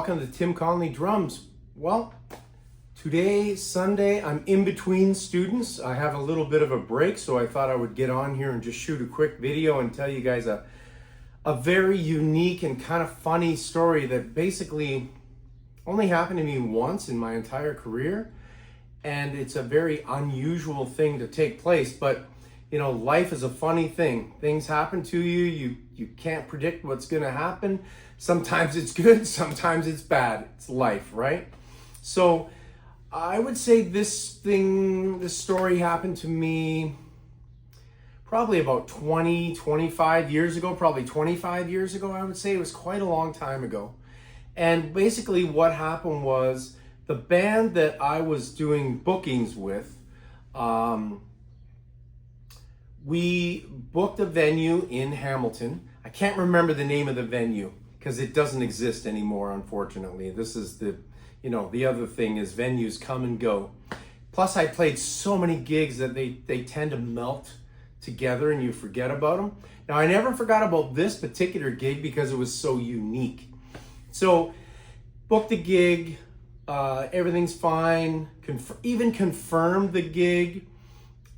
welcome to Tim Conley Drums. Well, today, Sunday, I'm in between students. I have a little bit of a break, so I thought I would get on here and just shoot a quick video and tell you guys a very unique and kind of funny story that basically only happened to me once in my entire career. And it's a very unusual thing to take place, but you know, life is a funny thing. Things happen to you. You can't predict what's gonna happen. Sometimes it's good, sometimes it's bad. It's life, right? So I would say this story happened to me probably about 25 years ago, probably 25 years ago, I would say. It was quite a long time ago. And basically what happened was the band that I was doing bookings with, we booked a venue in Hamilton. I can't remember the name of the venue because it doesn't exist anymore, unfortunately. This is the other thing is venues come and go. Plus I played so many gigs that they tend to melt together and you forget about them. Now I never forgot about this particular gig because it was so unique. So booked the gig, everything's fine, even confirmed the gig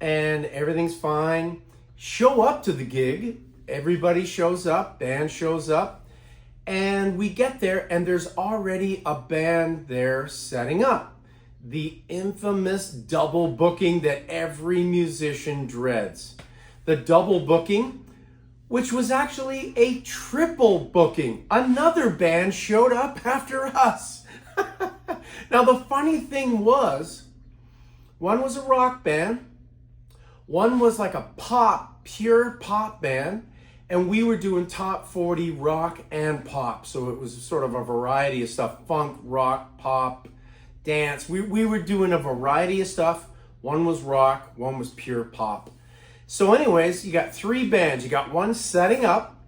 and everything's fine. Show up to the gig, everybody shows up, band shows up, and we get there and there's already a band there setting up. The infamous double booking that every musician dreads. The double booking, which was actually a triple booking. Another band showed up after us. Now the funny thing was, one was a rock band, one was like a pure pop band, and we were doing top 40 rock and pop. So it was sort of a variety of stuff, funk, rock, pop, dance. We were doing a variety of stuff. One was rock, one was pure pop. So anyways, you got three bands. You got one setting up,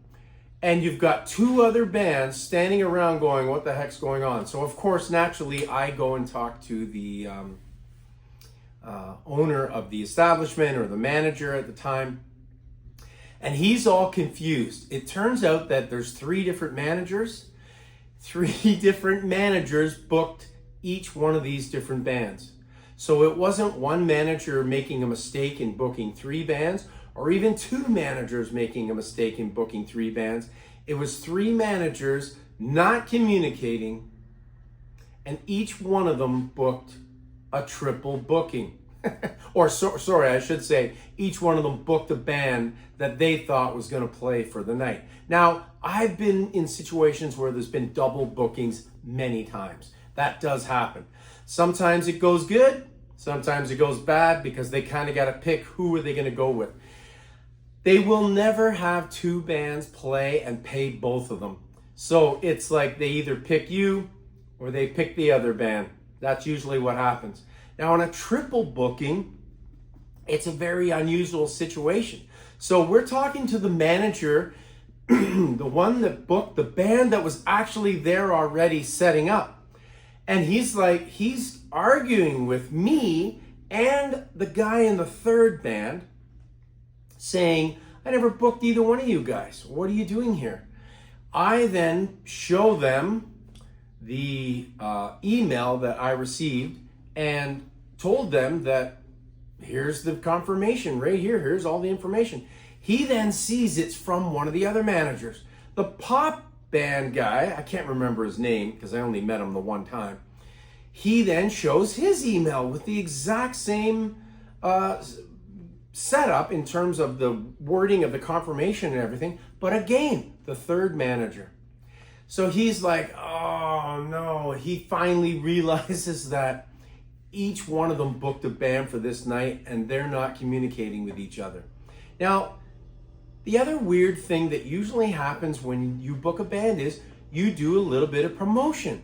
and you've got two other bands standing around going, what the heck's going on? So of course, naturally, I go and talk to the owner of the establishment or the manager at the time, and he's all confused. It turns out that there's three different managers booked each one of these different bands. So it wasn't one manager making a mistake in booking three bands, or even two managers making a mistake in booking three bands. It was three managers not communicating, and each one of them booked a triple booking. Sorry, I should say, each one of them booked a band that they thought was going to play for the night. Now, I've been in situations where there's been double bookings many times. That does happen. Sometimes it goes good, sometimes it goes bad, because they kind of got to pick who are they going to go with. They will never have two bands play and pay both of them. So it's like they either pick you or they pick the other band. That's usually what happens. Now on a triple booking, it's a very unusual situation. So we're talking to the manager, the one that booked the band that was actually there already setting up. And he's arguing with me and the guy in the third band, saying, I never booked either one of you guys. What are you doing here? I then show them the email that I received and told them that here's the confirmation right here. Here's all the information. He then sees it's from one of the other managers. The pop band guy, I can't remember his name because I only met him the one time. He then shows his email with the exact same setup in terms of the wording of the confirmation and everything, but again, the third manager. So he's like, oh no, he finally realizes that each one of them booked a band for this night and they're not communicating with each other. Now, the other weird thing that usually happens when you book a band is you do a little bit of promotion.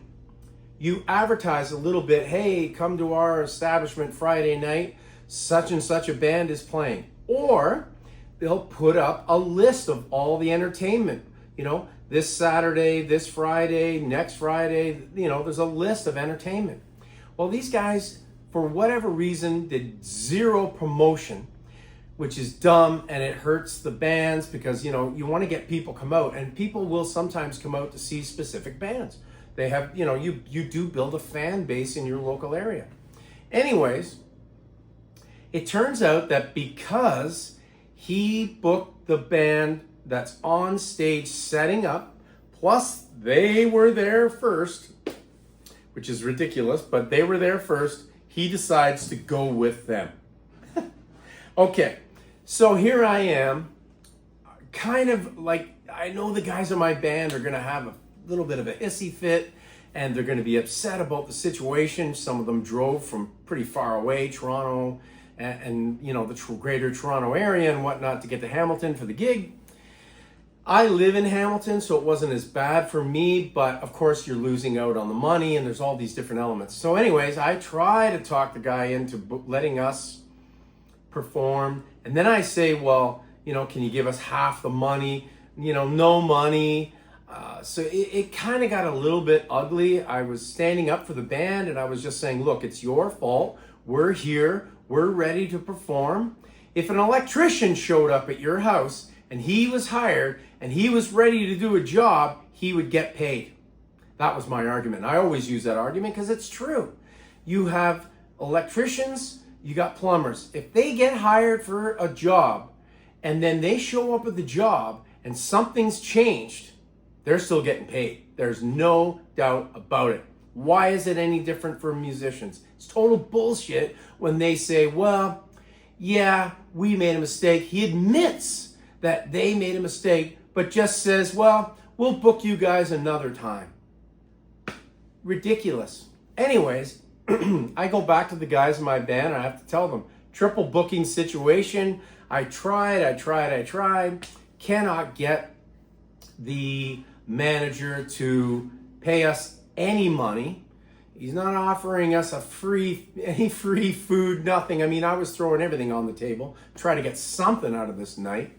You advertise a little bit, hey, come to our establishment Friday night, such and such a band is playing. Or they'll put up a list of all the entertainment, this Saturday, this Friday, next Friday, there's a list of entertainment. Well, these guys, for whatever reason, did zero promotion, which is dumb and it hurts the bands because, you want to get people come out, and people will sometimes come out to see specific bands. They have, you do build a fan base in your local area. Anyways, it turns out that because he booked the band that's on stage setting up, plus they were there first, which is ridiculous, but they were there first, he decides to go with them. Okay, so here I am, kind of like, I know the guys in my band are gonna have a little bit of a hissy fit, and they're gonna be upset about the situation. Some of them drove from pretty far away, Toronto, and the greater Toronto area and whatnot to get to Hamilton for the gig. I live in Hamilton, so it wasn't as bad for me, but of course you're losing out on the money and there's all these different elements. So anyways, I try to talk the guy into letting us perform. And then I say, well, can you give us half the money? No money. So it kind of got a little bit ugly. I was standing up for the band and I was just saying, look, it's your fault. We're here. We're ready to perform. If an electrician showed up at your house and he was hired and he was ready to do a job, he would get paid. That was my argument. I always use that argument because it's true. You have electricians, you got plumbers. If they get hired for a job and then they show up at the job and something's changed, they're still getting paid. There's no doubt about it. Why is it any different for musicians? It's total bullshit when they say, well, yeah, we made a mistake. He admits that they made a mistake, but just says, well, we'll book you guys another time. Ridiculous. Anyways, I go back to the guys in my band and I have to tell them, triple booking situation. I tried. Cannot get the manager to pay us any money. He's not offering us any free food, nothing. I mean, I was throwing everything on the table, trying to get something out of this night.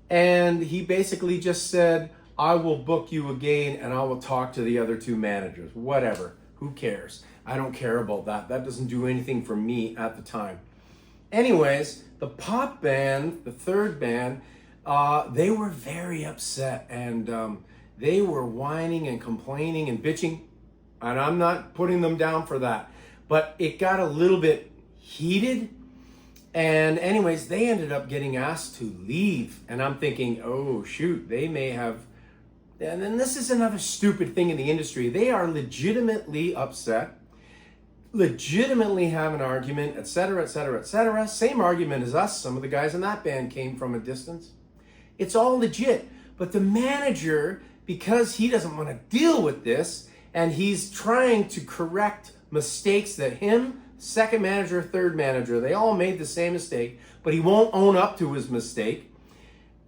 And he basically just said, I will book you again and I will talk to the other two managers. Whatever. Who cares? I don't care about that. That doesn't do anything for me at the time. Anyways, the pop band, the third band, they were very upset and they were whining and complaining and bitching. And I'm not putting them down for that. But it got a little bit heated. And anyways, they ended up getting asked to leave. And I'm thinking, oh, shoot, they may have. And then this is another stupid thing in the industry. They are legitimately upset, legitimately have an argument, etc., etc., etc. Same argument as us. Some of the guys in that band came from a distance. It's all legit. But the manager, because he doesn't want to deal with this, and he's trying to correct mistakes that him, second manager, third manager, they all made the same mistake, but he won't own up to his mistake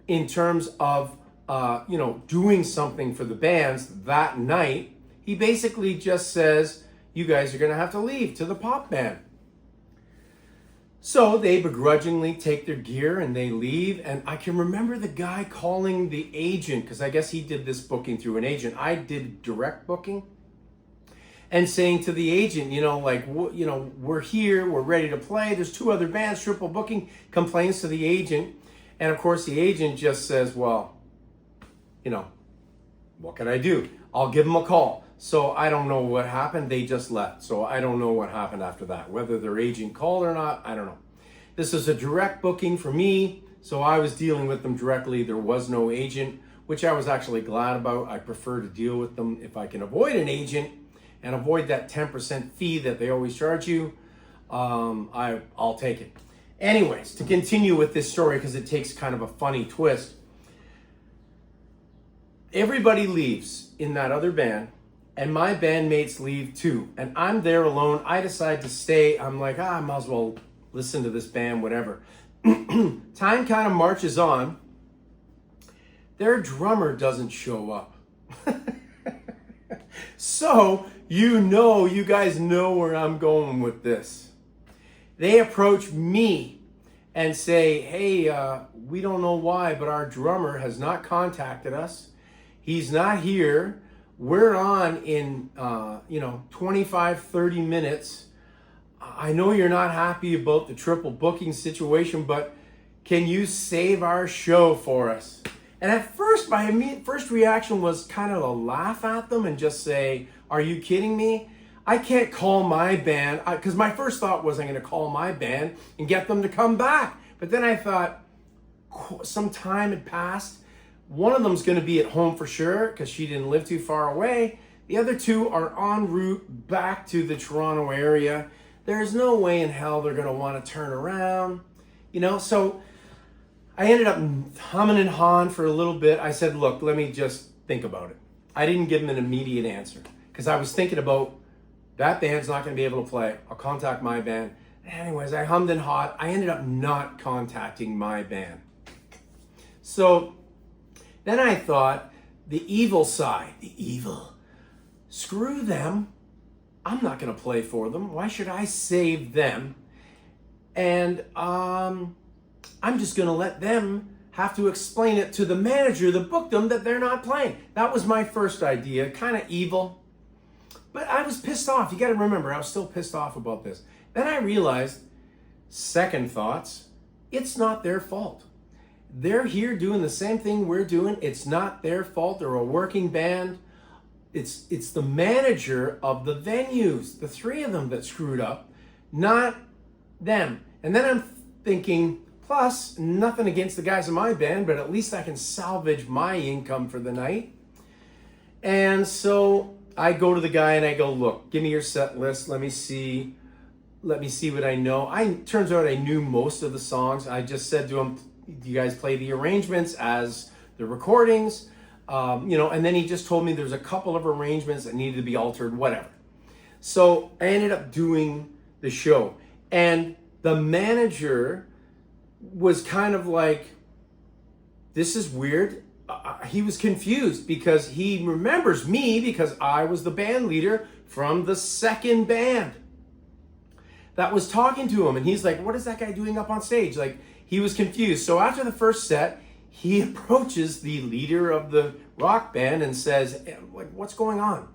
in terms of doing something for the bands that night. He basically just says, you guys are going to have to leave to the pop band. So they begrudgingly take their gear and they leave. And I can remember the guy calling the agent, because I guess he did this booking through an agent. I did direct booking. And saying to the agent, we're here, we're ready to play. There's two other bands, triple booking, complains to the agent. And of course the agent just says, well, what can I do? I'll give them a call. So I don't know what happened. They just left. So I don't know what happened after that. Whether their agent called or not, I don't know. This is a direct booking for me. So I was dealing with them directly. There was no agent, which I was actually glad about. I prefer to deal with them if I can avoid an agent and avoid that 10% fee that they always charge you. I'll take it. Anyways, to continue with this story, because it takes kind of a funny twist. Everybody leaves in that other band, and my bandmates leave too. And I'm there alone. I decide to stay. I'm like, I might as well listen to this band, whatever. Time kind of marches on. Their drummer doesn't show up. So, you guys know where I'm going with this. They approach me and say, hey, we don't know why, but our drummer has not contacted us. He's not here. We're on in, 25, 30 minutes. I know you're not happy about the triple booking situation, but can you save our show for us? And at first, my immediate first reaction was kind of to laugh at them and just say, are you kidding me? I can't call my band, because my first thought was I'm going to call my band and get them to come back. But then I thought, some time had passed. One of them's going to be at home for sure because she didn't live too far away. The other two are en route back to the Toronto area. There's no way in hell they're going to want to turn around. So I ended up humming and hawing for a little bit. I said, look, let me just think about it. I didn't give him an immediate answer because I was thinking about that band's not going to be able to play. I'll contact my band. Anyways, I hummed and hawed. I ended up not contacting my band. So then I thought, the evil side, screw them. I'm not going to play for them. Why should I save them? And I'm just going to let them have to explain it to the manager that booked them that they're not playing. That was my first idea, kind of evil. But I was pissed off. You got to remember, I was still pissed off about this. Then I realized, second thoughts, it's not their fault. They're here doing the same thing we're doing. It's not their fault. They're a working band. It's the manager of the venues, the three of them that screwed up, not them. And then I'm thinking, plus, nothing against the guys in my band, but at least I can salvage my income for the night. And so I go to the guy and I go, look, give me your set list. Let me see what I know. Turns out I knew most of the songs. I just said to him, do you guys play the arrangements as the recordings? And then he just told me there's a couple of arrangements that needed to be altered, whatever. So I ended up doing the show. And the manager was kind of like, this is weird. He was confused because he remembers me because I was the band leader from the second band that was talking to him. And he's like, what is that guy doing up on stage? Like, he was confused. So after the first set, he approaches the leader of the rock band and says, like, what's going on?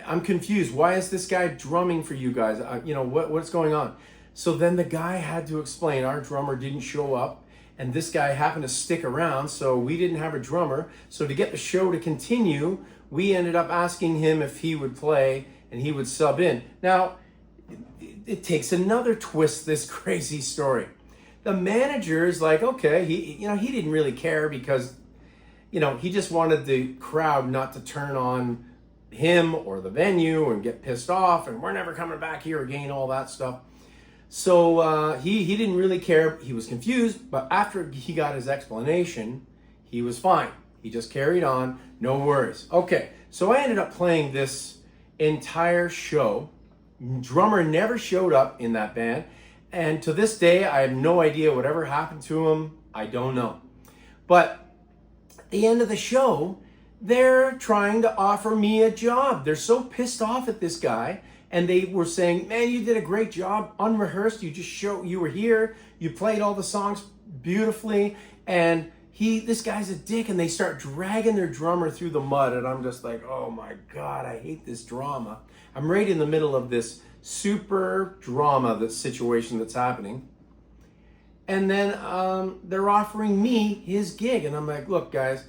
I'm confused. Why is this guy drumming for you guys? What's going on? So then the guy had to explain, our drummer didn't show up and this guy happened to stick around, so we didn't have a drummer. So to get the show to continue, we ended up asking him if he would play and he would sub in. Now, it takes another twist, this crazy story. The manager is like, okay, he didn't really care because, he just wanted the crowd not to turn on him or the venue and get pissed off and we're never coming back here again, all that stuff. So he didn't really care. He was confused, but after he got his explanation, he was fine. He just carried on, no worries. Okay, so I ended up playing this entire show. Drummer never showed up in that band. And to this day, I have no idea whatever happened to him. I don't know. But at the end of the show, they're trying to offer me a job. They're so pissed off at this guy. And they were saying, man, you did a great job, unrehearsed. You were here. You played all the songs beautifully. And this guy's a dick. And they start dragging their drummer through the mud. And I'm just like, oh my God, I hate this drama. I'm right in the middle of this super drama, this situation that's happening. And then they're offering me his gig. And I'm like, look, guys,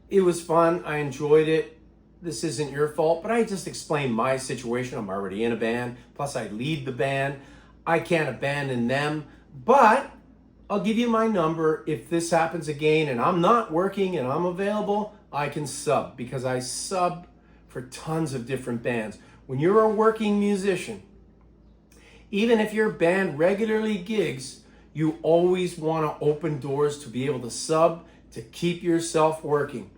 it was fun. I enjoyed it. This isn't your fault. But I just explained my situation. I'm already in a band. Plus, I lead the band. I can't abandon them. But I'll give you my number. If this happens again and I'm not working and I'm available, I can sub. Because I sub for tons of different bands. When you're a working musician, even if your band regularly gigs, you always want to open doors to be able to sub, to keep yourself working.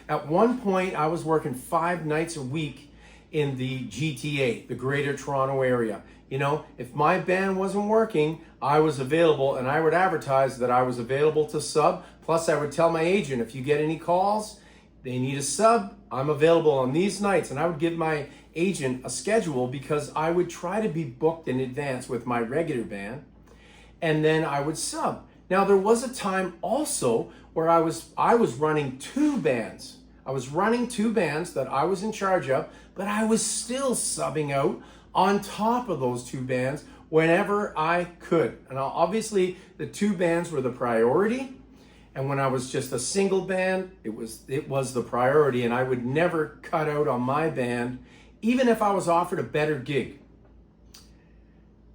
At one point, I was working 5 nights a week in the GTA, the Greater Toronto Area. If my band wasn't working, I was available and I would advertise that I was available to sub. Plus, I would tell my agent, if you get any calls, they need a sub, I'm available on these nights. And I would give my agent a schedule because I would try to be booked in advance with my regular band. And then I would sub. Now, there was a time also where I was running 2 bands. I was running 2 bands that I was in charge of, but I was still subbing out on top of those 2 bands whenever I could. And obviously, the 2 bands were the priority. And when I was just a single band, it was the priority, and I would never cut out on my band, even if I was offered a better gig.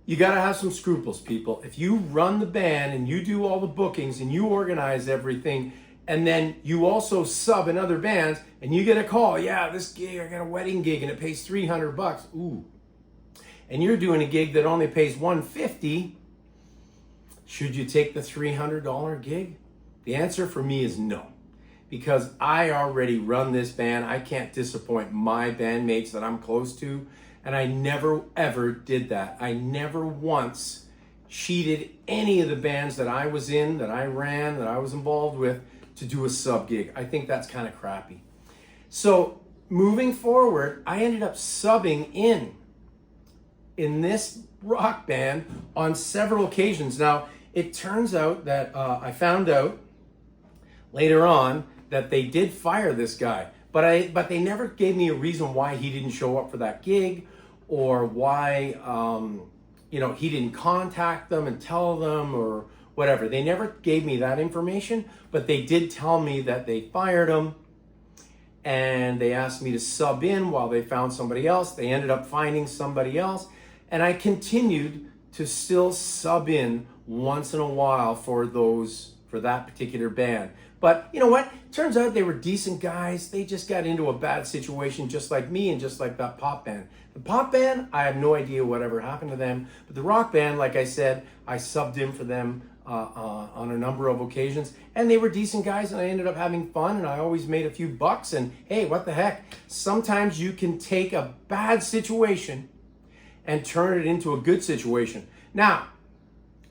You got to have some scruples, people. If you run the band and you do all the bookings and you organize everything, and then you also sub in other bands, and you get a call, yeah, this gig, I got a wedding gig and it pays $300. Ooh. And you're doing a gig that only pays $150. Should you take the $300 gig? The answer for me is no, because I already run this band. I can't disappoint my bandmates that I'm close to, and I never ever did that. I never once cheated any of the bands that I was in, that I ran, that I was involved with to do a sub gig. I think that's kind of crappy. So moving forward, I ended up subbing in this rock band on several occasions. Now, it turns out that I found out later on that they did fire this guy, but they never gave me a reason why he didn't show up for that gig, or why he didn't contact them and tell them or whatever. They never gave me that information, but they did tell me that they fired him, and they asked me to sub in while they found somebody else. They ended up finding somebody else, and I continued to still sub in once in a while for that particular band. But you know what? Turns out they were decent guys. They just got into a bad situation just like me and just like that pop band. The pop band, I have no idea whatever happened to them. But the rock band, like I said, I subbed in for them on a number of occasions. And they were decent guys, and I ended up having fun, and I always made a few bucks. And hey, what the heck? Sometimes you can take a bad situation and turn it into a good situation. Now,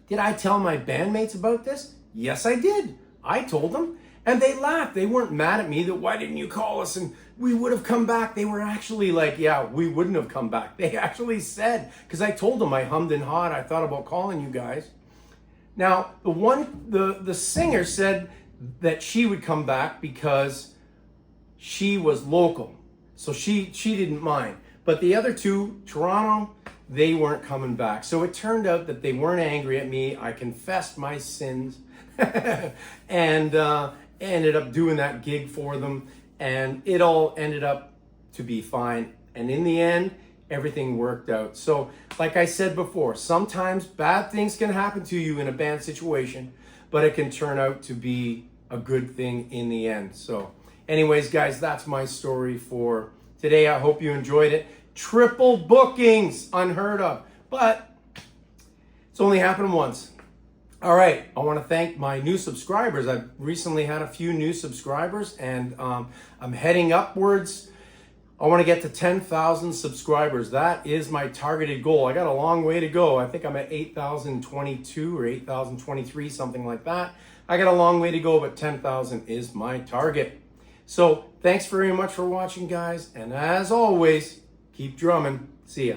did I tell my bandmates about this? Yes, I did. I told them, and they laughed. They weren't mad at me that, why didn't you call us and we would have come back. They were actually like, yeah, we wouldn't have come back. They actually said, because I told them I hummed and hawed, I thought about calling you guys. Now, the singer said that she would come back because she was local, so she didn't mind. But the other two, Toronto, they weren't coming back. So it turned out that they weren't angry at me. I confessed my sins and ended up doing that gig for them. And it all ended up to be fine. And in the end, everything worked out. So like I said before, sometimes bad things can happen to you in a band situation, but it can turn out to be a good thing in the end. So anyways, guys, that's my story for today. I hope you enjoyed it. Triple bookings, unheard of, but it's only happened once. All right, I want to thank my new subscribers. I've recently had a few new subscribers, and I'm heading upwards. I want to get to 10,000 subscribers. That is my targeted goal. I got a long way to go. I think I'm at 8,022 or 8,023, something like that. I got a long way to go, but 10,000 is my target. So thanks very much for watching, guys. And as always, keep drumming. See ya.